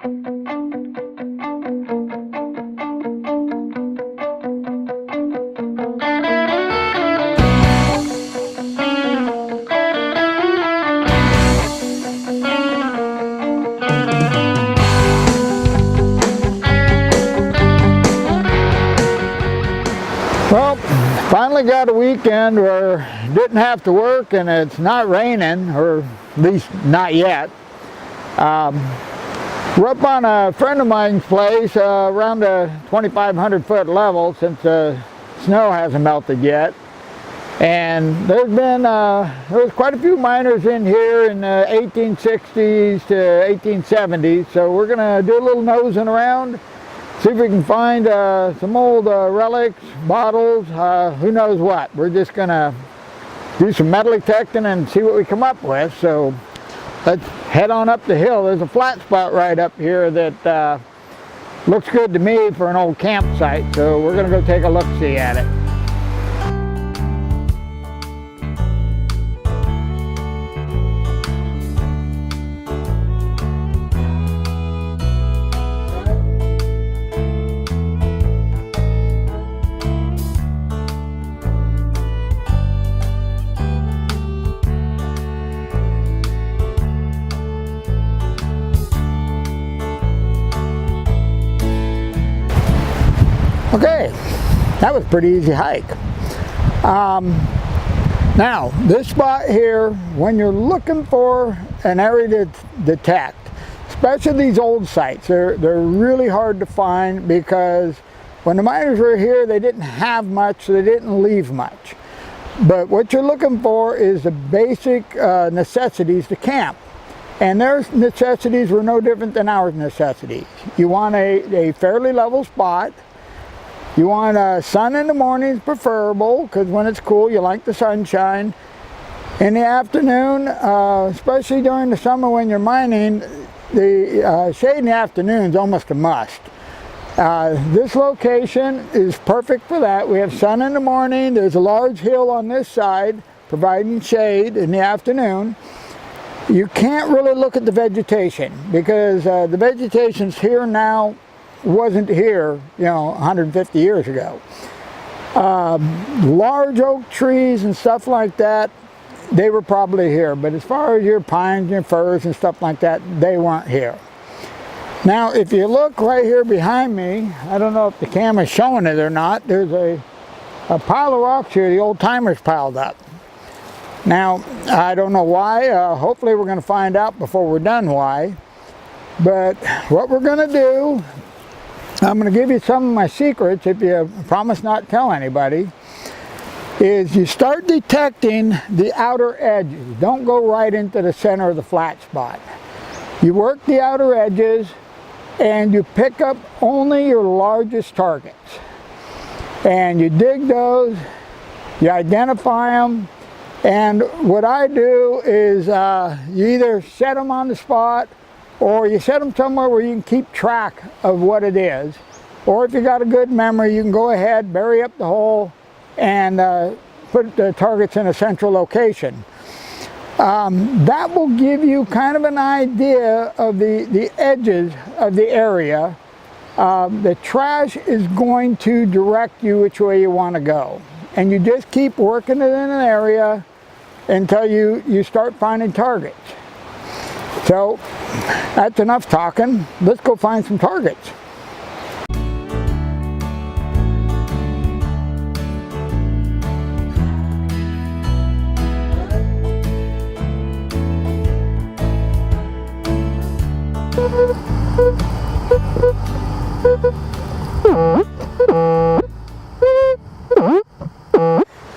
Well, finally got a weekend where didn't have to work and it's not raining, or at least not yet. We're up on a friend of mine's place around the 2,500 foot level, since the snow hasn't melted yet. And there was quite a few miners in here in the 1860s to 1870s, so we're gonna do a little nosing around. See if we can find some old relics, bottles, who knows what. We're just going to do some metal detecting and see what we come up with. So let's head on up the hill. There's a flat spot right up here that looks good to me for an old campsite. So we're going to go take a look-see at it. Okay, that was a pretty easy hike. Now, this spot here, when you're looking for an area to detect, especially these old sites, they're really hard to find, because when the miners were here, they didn't have much, so they didn't leave much. But what you're looking for is the basic necessities to camp. And their necessities were no different than our necessities. You want a fairly level spot. You want sun in the mornings, preferable, because when it's cool you like the sunshine. In the afternoon, especially during the summer when you're mining, the shade in the afternoon is almost a must. This location is perfect for that. We have sun in the morning. There's a large hill on this side providing shade in the afternoon. You can't really look at the vegetation, because the vegetation's here now, wasn't here, 150 years ago. Large oak trees and stuff like that, they were probably here, but as far as your pines and firs and stuff like that, they weren't here. Now, if you look right here behind me, I don't know if the camera's showing it or not, there's a pile of rocks here the old timers piled up. Now, I don't know why. Hopefully we're going to find out before we're done why. But what we're going to do, I'm going to give you some of my secrets, if you promise not to tell anybody, is you start detecting the outer edges. Don't go right into the center of the flat spot. You work the outer edges and you pick up only your largest targets. And you dig those, you identify them, and what I do is you either set them on the spot, or you set them somewhere where you can keep track of what it is. Or if you got a good memory, you can go ahead, bury up the hole, and put the targets in a central location. That will give you kind of an idea of the edges of the area. The trash is going to direct you which way you want to go. And you just keep working it in an area until you start finding targets. So that's enough talking. Let's go find some targets.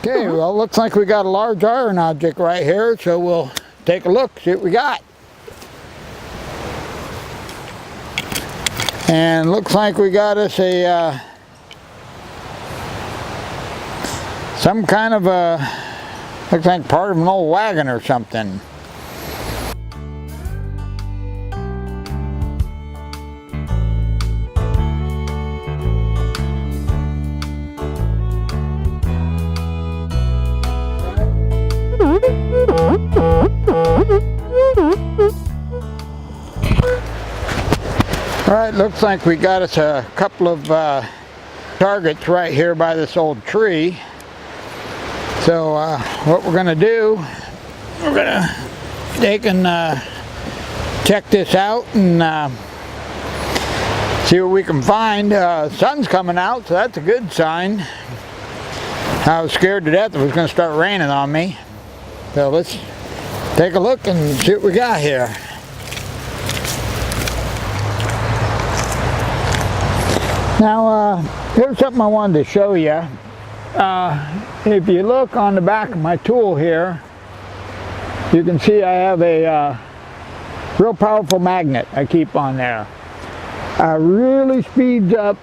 Okay, well, looks like we got a large iron object right here, so we'll take a look, see what we got. And looks like we got us a some kind of looks like part of an old wagon or something. Alright, looks like we got us a couple of targets right here by this old tree. So what we're going to do, we're going to take and check this out and see what we can find. Sun's coming out, so that's a good sign. I was scared to death it was going to start raining on me. So let's take a look and see what we got here. Now here's something I wanted to show you. If you look on the back of my tool here, you can see I have a real powerful magnet I keep on there. Really speeds up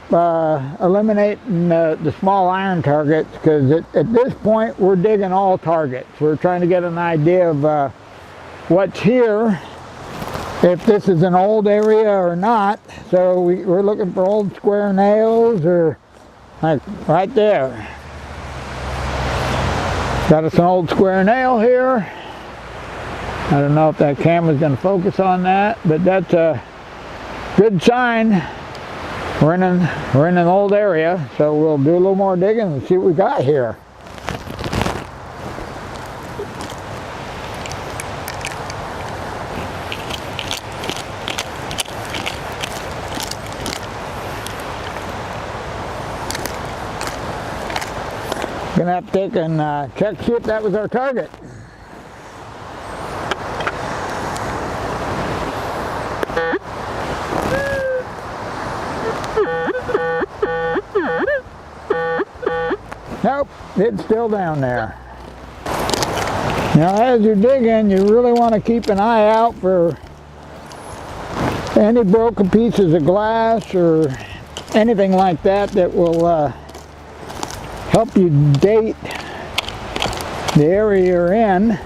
eliminating the small iron targets, because at this point we're digging all targets. We're trying to get an idea of what's here, if this is an old area or not. So we're looking for old square nails, or like right there. Got us an old square nail here. I don't know if that camera's going to focus on that, but that's a good sign. We're in an old area, so we'll do a little more digging and see what we got here. Gonna have to take and check, see if that was our target. Nope, it's still down there. Now as you're digging, you really want to keep an eye out for any broken pieces of glass or anything like that that will help you date the area you're in.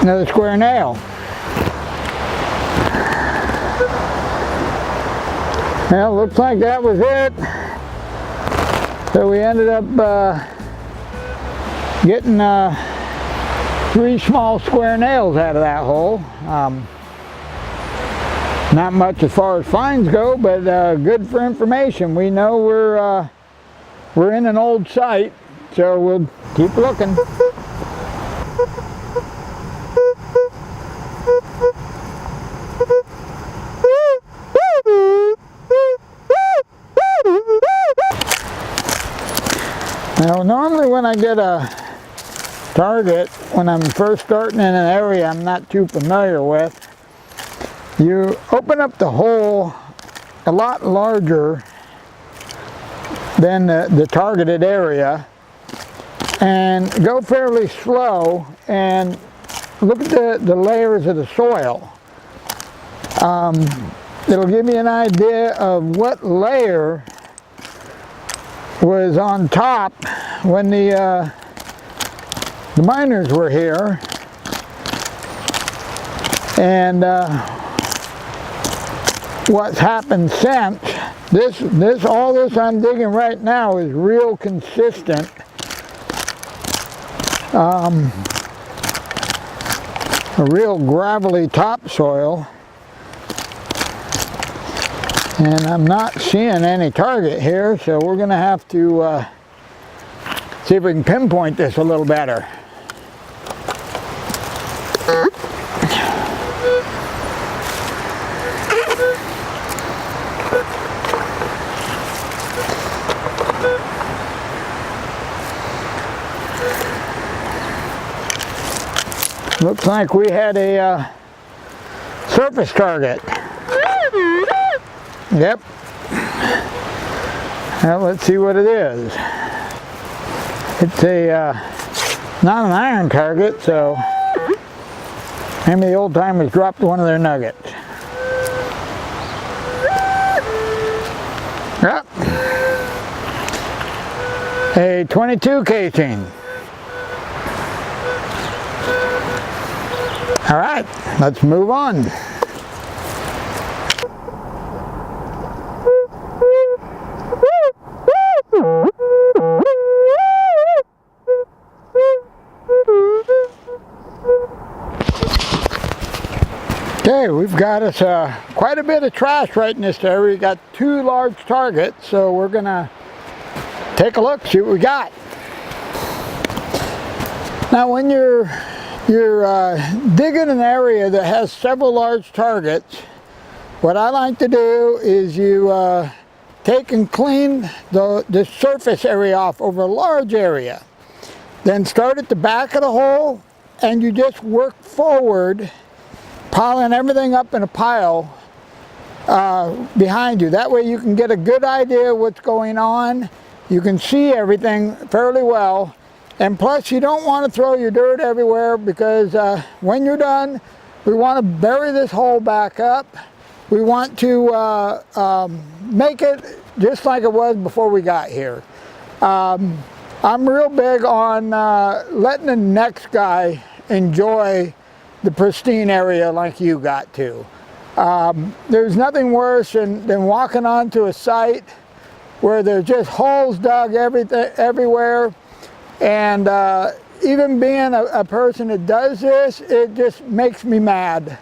Another square nail. Well, looks like that was it. So we ended up getting 3 small square nails out of that hole. Not much as far as finds go, but good for information. We know we're in an old site, so we'll keep looking. Now normally when I get a target, when I'm first starting in an area I'm not too familiar with, you open up the hole a lot larger than the targeted area and go fairly slow and look at the layers of the soil. It'll give you an idea of what layer was on top when the miners were here, and what's happened since. All this I'm digging right now is real consistent. A real gravelly topsoil, and I'm not seeing any target here, so we're going to have to see if we can pinpoint this a little better. Looks like we had a surface target. Yep. Well, let's see what it is. It's a not an iron target, so maybe the old timers dropped one of their nuggets. Yep. A 22 casing. All right, let's move on. Okay, we've got us quite a bit of trash right in this area. We got 2 large targets, so we're gonna take a look, see what we got. Now, when you're digging an area that has several large targets, what I like to do is you take and clean the surface area off over a large area. Then start at the back of the hole and you just work forward, piling everything up in a pile behind you. That way you can get a good idea of what's going on. You can see everything fairly well. And plus you don't want to throw your dirt everywhere, because when you're done, we want to bury this hole back up. We want to make it just like it was before we got here. I'm real big on letting the next guy enjoy the pristine area like you got to. There's nothing worse than walking onto a site where there's just holes dug everywhere, and even being a person that does this, it just makes me mad.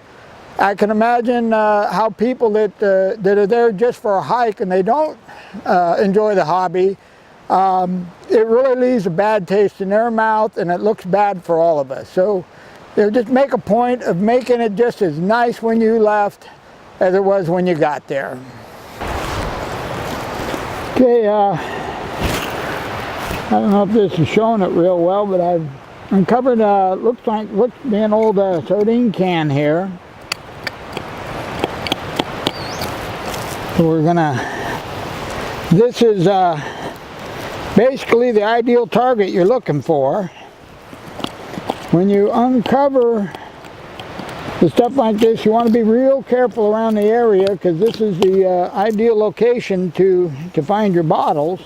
I can imagine how people that are there just for a hike and they don't enjoy the hobby, it really leaves a bad taste in their mouth, and it looks bad for all of us. So just make a point of making it just as nice when you left as it was when you got there. Okay, I don't know if this is showing it real well, but I've uncovered looks to be an old sardine can here. So we're gonna, this is basically the ideal target you're looking for. When you uncover the stuff like this, you want to be real careful around the area, because this is the ideal location to find your bottles.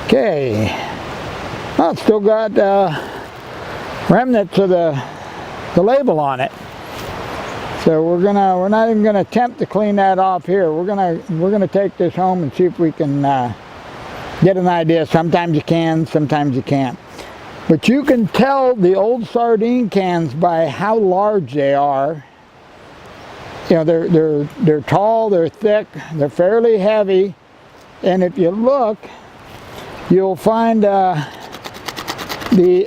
Okay, well, it's still got remnants of the label on it. So we're not even gonna attempt to clean that off here. We're gonna take this home and see if we can get an idea. Sometimes you can, sometimes you can't. But you can tell the old sardine cans by how large they are. You know, they're tall, they're thick, they're fairly heavy, and if you look, you'll find the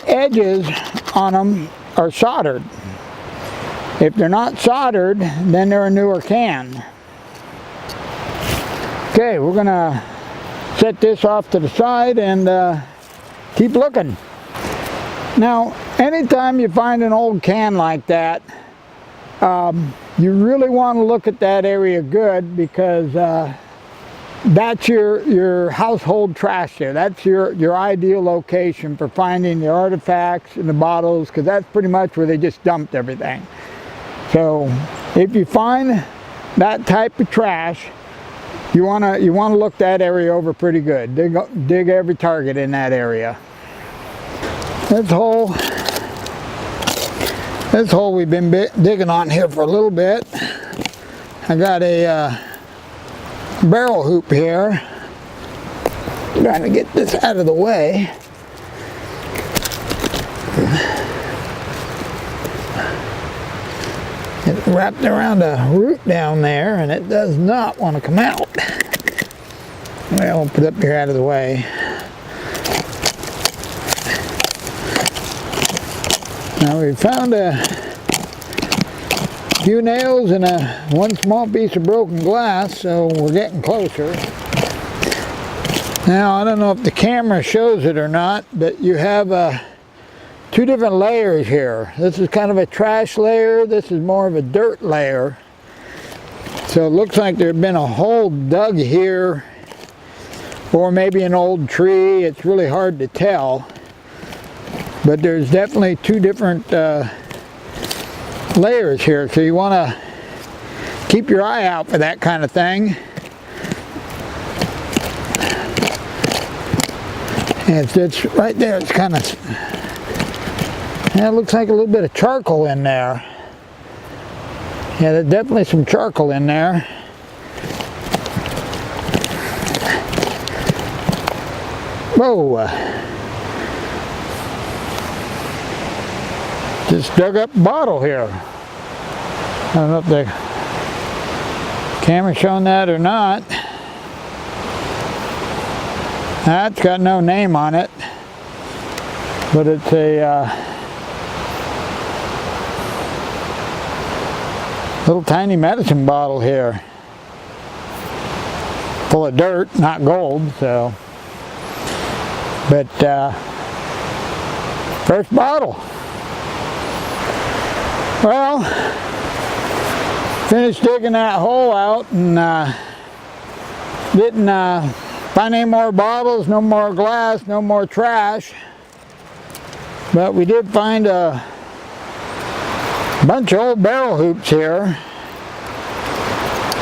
edges on them are soldered. If they're not soldered, then they're a newer can. Okay, we're gonna set this off to the side and keep looking. Now, anytime you find an old can like that, you really want to look at that area good, because that's your household trash there. That's your ideal location for finding the artifacts and the bottles, because that's pretty much where they just dumped everything. So if you find that type of trash, you wanna look that area over pretty good. Dig every target in that area. This hole we've been digging on here for a little bit. I got a barrel hoop here. Trying to get this out of the way. It's wrapped around a root down there, and it does not want to come out. Well, I'll put it up here out of the way. Now we found a few nails and one small piece of broken glass, so we're getting closer. Now, I don't know if the camera shows it or not, but you have two different layers here. This is kind of a trash layer. This is more of a dirt layer. So it looks like there's been a hole dug here, or maybe an old tree. It's really hard to tell. But there's definitely two different layers here. So you want to keep your eye out for that kind of thing. And it's right there. It's kind of, yeah, it looks like a little bit of charcoal in there. Yeah, there's definitely some charcoal in there. Whoa. Just dug up a bottle here. I don't know if the camera's showing that or not. That's got no name on it, but it's a little tiny medicine bottle here, full of dirt, not gold. So, but first bottle. Well, finished digging that hole out and didn't find any more bottles, no more glass, no more trash. But we did find a bunch of old barrel hoops here.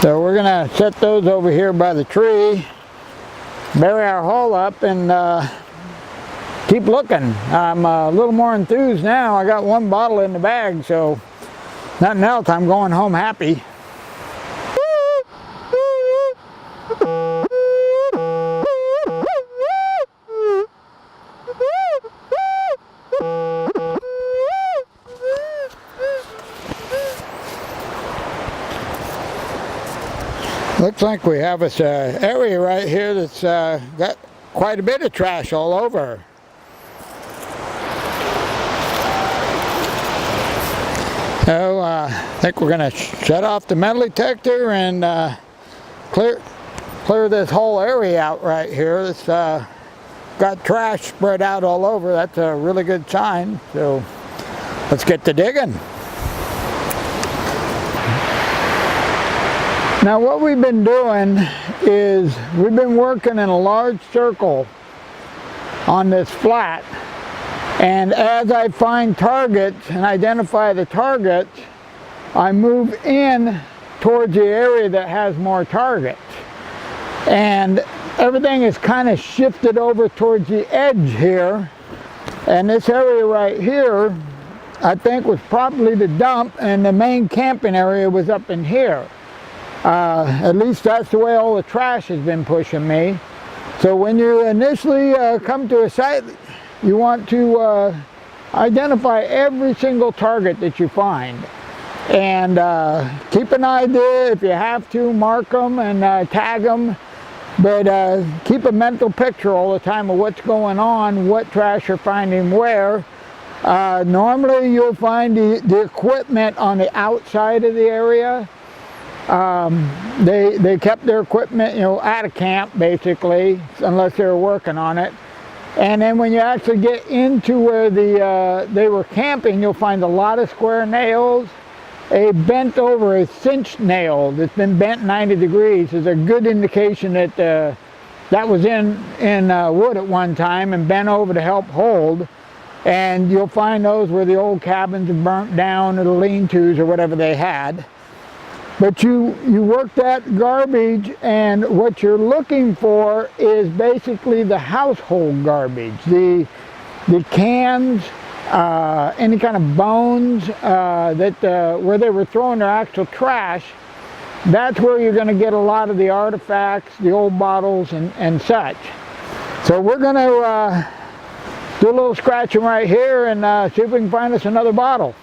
So we're gonna set those over here by the tree, bury our hole up, and keep looking. I'm a little more enthused now. I got one bottle in the bag, so nothing else. I'm going home happy. Looks like we have this area right here that's got quite a bit of trash all over. So I think we're going to shut off the metal detector and clear this whole area out right here. It's got trash spread out all over. That's a really good sign. So let's get to digging. Now what we've been doing is we've been working in a large circle on this flat, and as I find targets and identify the targets, I move in towards the area that has more targets, and everything is kind of shifted over towards the edge here, and this area right here I think was probably the dump, and the main camping area was up in here. At least that's the way all the trash has been pushing me. So when you initially come to a site, you want to identify every single target that you find. And keep an idea, if you have to, mark them and tag them. But keep a mental picture all the time of what's going on, what trash you're finding where. Normally you'll find the equipment on the outside of the area. They kept their equipment, you know, at a camp basically, unless they were working on it. And then when you actually get into where they were camping, you'll find a lot of square nails. A bent over, a cinched nail that's been bent 90 degrees is a good indication that that was in wood at one time and bent over to help hold. And you'll find those where the old cabins are burnt down, or the lean-tos or whatever they had. But you work that garbage, and what you're looking for is basically the household garbage, the cans, any kind of bones where they were throwing their actual trash. That's where you're going to get a lot of the artifacts, the old bottles and such. So we're going to do a little scratching right here and see if we can find us another bottle.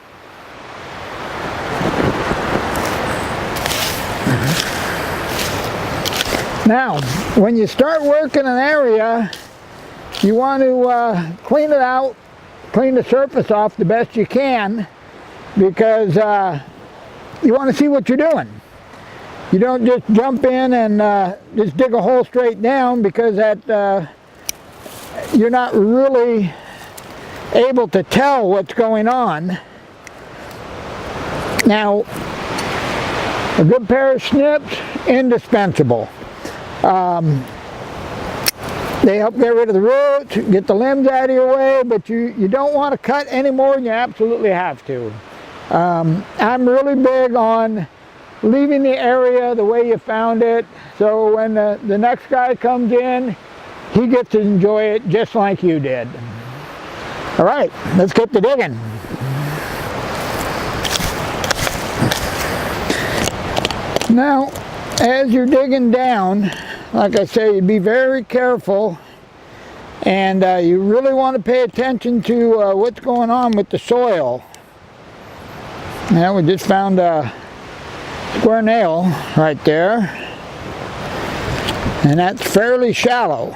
Now, when you start working an area, you want to clean it out, clean the surface off the best you can, because you want to see what you're doing. You don't just jump in and just dig a hole straight down, because that you're not really able to tell what's going on. Now, a good pair of snips, indispensable. They help get rid of the roots, get the limbs out of your way, but you don't want to cut any more than you absolutely have to. I'm really big on leaving the area the way you found it, so when the next guy comes in, he gets to enjoy it just like you did. All right, let's get to digging. Now, as you're digging down, like I say, you be very careful, and you really want to pay attention to what's going on with the soil. Now we just found a square nail right there, and that's fairly shallow.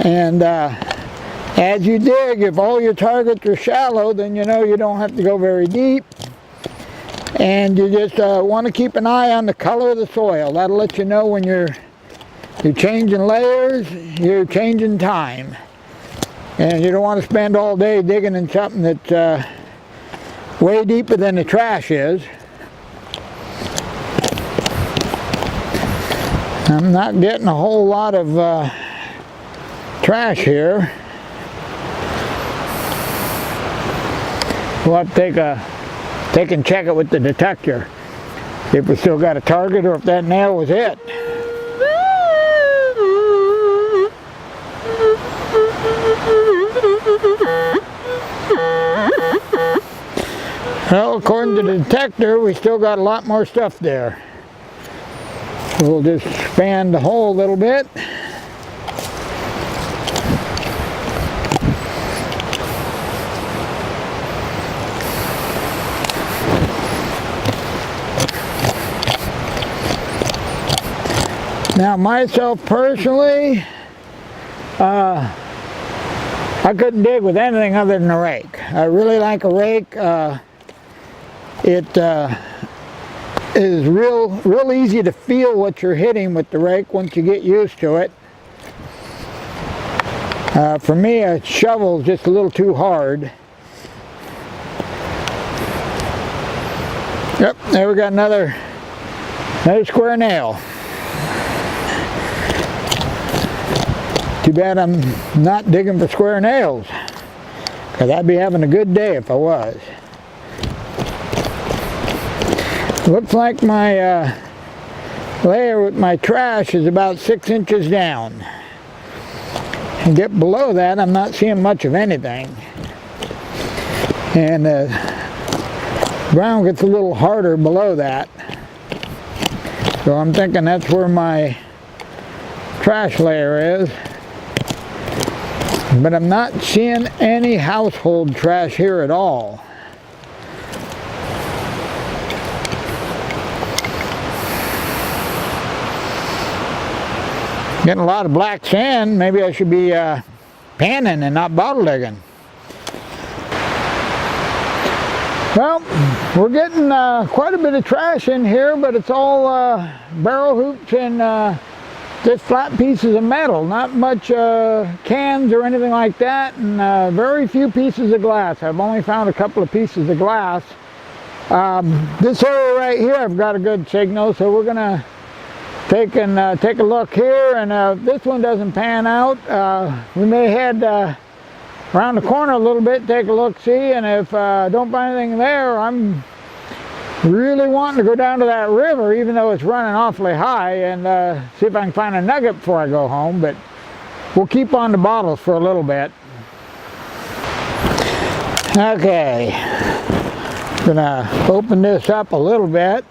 And as you dig, if all your targets are shallow, then you know you don't have to go very deep. And you just want to keep an eye on the color of the soil. That'll let you know when you're changing layers, you're changing time. And you don't want to spend all day digging in something that's way deeper than the trash is. I'm not getting a whole lot of trash here. We'll have to take and check it with the detector if we still got a target or if that nail was it. Well, according to the detector, we still got a lot more stuff there. We'll just expand the hole a little bit. Now, myself personally, I couldn't dig with anything other than a rake. I really like a rake. It is real easy to feel what you're hitting with the rake once you get used to it. For me, a shovel is just a little too hard. Yep, there we got another square nail. Too bad I'm not digging for square nails, because I'd be having a good day if I was. Looks like my layer with my trash is about 6 inches down. And get below that, I'm not seeing much of anything. And the ground gets a little harder below that. So I'm thinking that's where my trash layer is. But I'm not seeing any household trash here at all. Getting a lot of black sand. Maybe I should be panning and not bottle digging. Well, we're getting quite a bit of trash in here, but it's all barrel hoops and just flat pieces of metal. Not much cans or anything like that, and very few pieces of glass. I've only found a couple of pieces of glass. This area right here, I've got a good signal, so we're gonna take a look here, and if this one doesn't pan out, we may head around the corner a little bit, take a look, see, and if I don't find anything there, I'm really wanting to go down to that river, even though it's running awfully high, and see if I can find a nugget before I go home. But we'll keep on the bottles for a little bit. Okay, gonna open this up a little bit.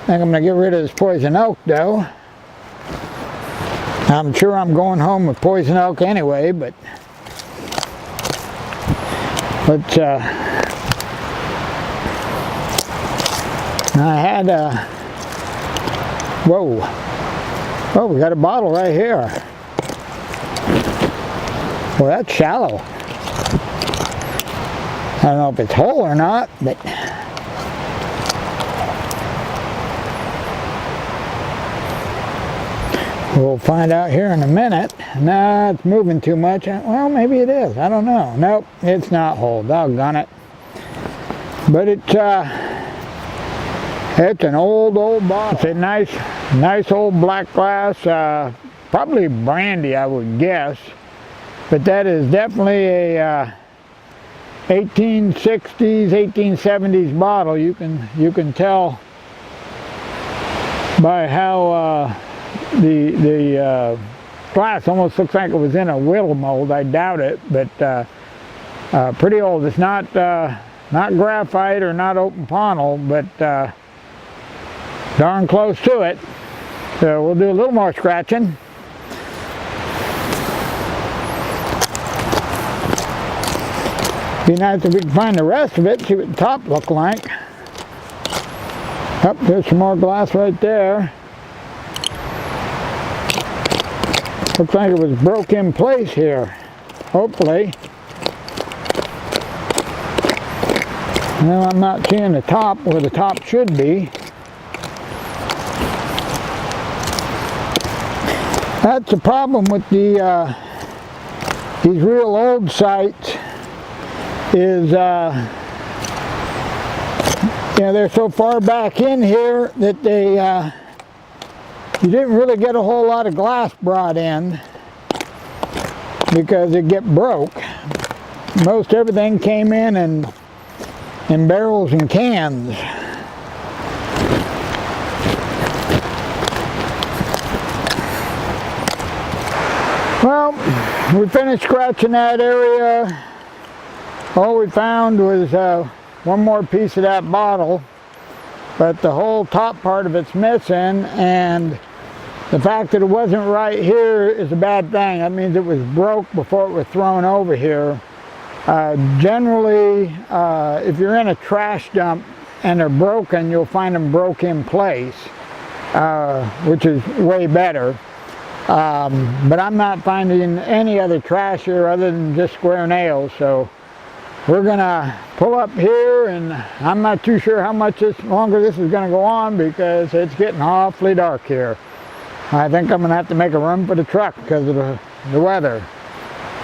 I think I'm going to get rid of this poison oak though. I'm sure I'm going home with poison oak anyway, but let's I had whoa, we got a bottle right here. Well, that's shallow. I don't know if it's whole or not, but we'll find out here in a minute. Nah, it's moving too much. Well, maybe it is. I don't know. Nope, it's not whole. Doggone it. But it's an old bottle. It's a nice old black glass. Probably brandy, I would guess. But that is definitely a 1860s, 1870s bottle. You can tell by how the glass almost looks like it was in a whittle mold. I doubt it, but pretty old. It's not graphite or not open panel, but darn close to it. So we'll do a little more scratching. Be nice if we can find the rest of it, see what the top looked like. Oh, there's some more glass right there. Looks like it was broke in place here, hopefully. Well, I'm not seeing the top where the top should be. That's the problem with these real old sites is, they're so far back in here that they, you didn't really get a whole lot of glass brought in because it get broke. Most everything came in barrels and cans. Well, we finished scratching that area. All we found was one more piece of that bottle, but the whole top part of it's missing, and the fact that it wasn't right here is a bad thing. That means it was broke before it was thrown over here. Generally, if you're in a trash dump and they're broken, you'll find them broke in place, which is way better. But I'm not finding any other trash here other than just square nails, so we're gonna pull up here, and I'm not too sure how much longer this is gonna go on because it's getting awfully dark here. I think I'm gonna have to make a run for the truck because of the weather.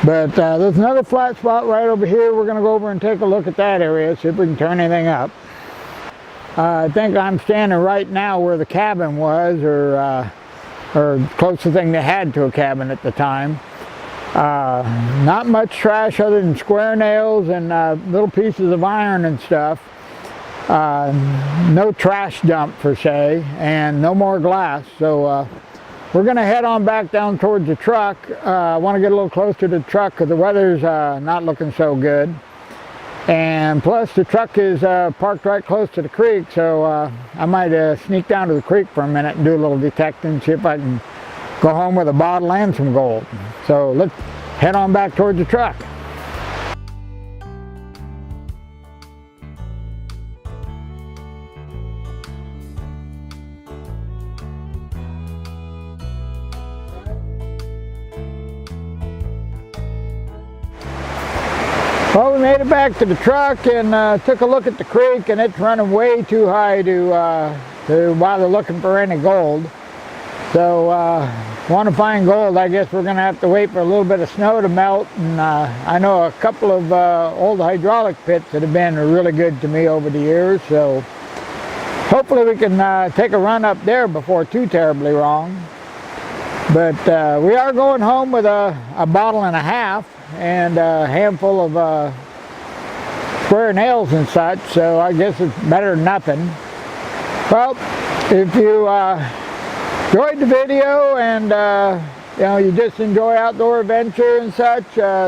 But there's another flat spot right over here. We're gonna go over and take a look at that area, see if we can turn anything up. I think I'm standing right now where the cabin was, or closest thing they had to a cabin at the time. Not much trash other than square nails and little pieces of iron and stuff. No trash dump per se, and no more glass. So we're going to head on back down towards the truck. I want to get a little closer to the truck because the weather's not looking so good. And plus the truck is parked right close to the creek, so I might sneak down to the creek for a minute and do a little detecting, see if I can go home with a bottle and some gold. So let's head on back towards the truck. Well, we made it back to the truck and took a look at the creek, and it's running way too high to bother looking for any gold. So, want to find gold, I guess we're going to have to wait for a little bit of snow to melt. And I know a couple of old hydraulic pits that have been really good to me over the years. So, hopefully we can take a run up there before too terribly long. But we are going home with a bottle and a half and a handful of square nails and such, so I guess it's better than nothing. Well, if you enjoyed the video and you just enjoy outdoor adventure and such,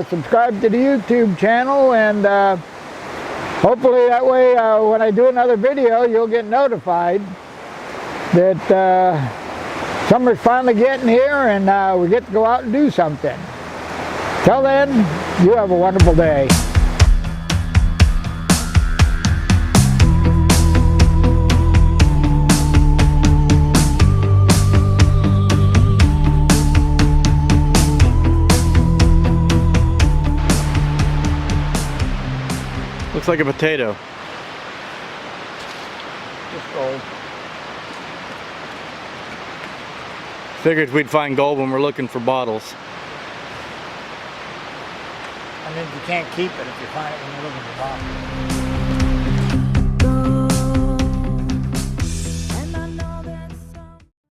subscribe to the YouTube channel, and hopefully that way when I do another video you'll get notified that summer's finally getting here and we get to go out and do something. Till then, you have a wonderful day. Looks like a potato. Just gold. Figured we'd find gold when we're looking for bottles. I mean, you can't keep it if you find it when you're looking for bottles.